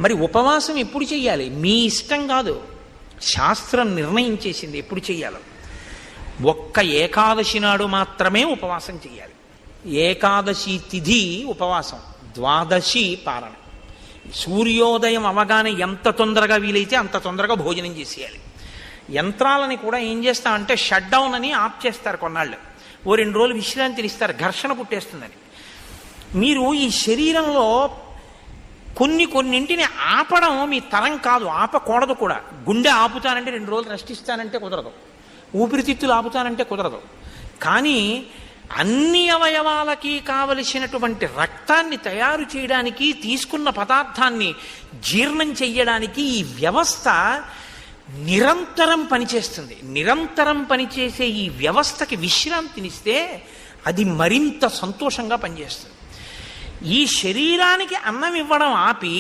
మరి ఉపవాసం ఎప్పుడు చెయ్యాలి? మీ ఇష్టం కాదు, శాస్త్రం నిర్ణయం చేసింది ఎప్పుడు చెయ్యాలో. ఒక్క ఏకాదశి నాడు మాత్రమే ఉపవాసం చెయ్యాలి. ఏకాదశి తిథి ఉపవాసం, ద్వాదశి పారణ. సూర్యోదయం అవగానే ఎంత తొందరగా వీలైతే అంత తొందరగా భోజనం చేసేయాలి. యంత్రాలని కూడా ఏం చేస్తామంటే షట్ డౌన్ అని ఆఫ్ చేస్తారు కొన్నాళ్ళు, ఓ 2 రోజులు విశ్రాంతిని ఇస్తారు, ఘర్షణ పుట్టేస్తుందని. మీరు ఈ శరీరంలో కొన్నింటిని ఆపడం మీ తరం కాదు, ఆపకూడదు కూడా. గుండె ఆపుతానంటే 2 రోజులు రెస్ట్ ఇస్తానంటే కుదరదు, ఊపిరితిత్తులు ఆపుతానంటే కుదరదు. కానీ అన్ని అవయవాలకి కావలసినటువంటి రక్తాన్ని తయారు చేయడానికి, తీసుకున్న పదార్థాన్ని జీర్ణం చెయ్యడానికి ఈ వ్యవస్థ నిరంతరం పనిచేస్తుంది. నిరంతరం పనిచేసే ఈ వ్యవస్థకి విశ్రాంతినిస్తే అది మరింత సంతోషంగా పనిచేస్తుంది. ఈ శరీరానికి అన్నం ఇవ్వడం ఆపి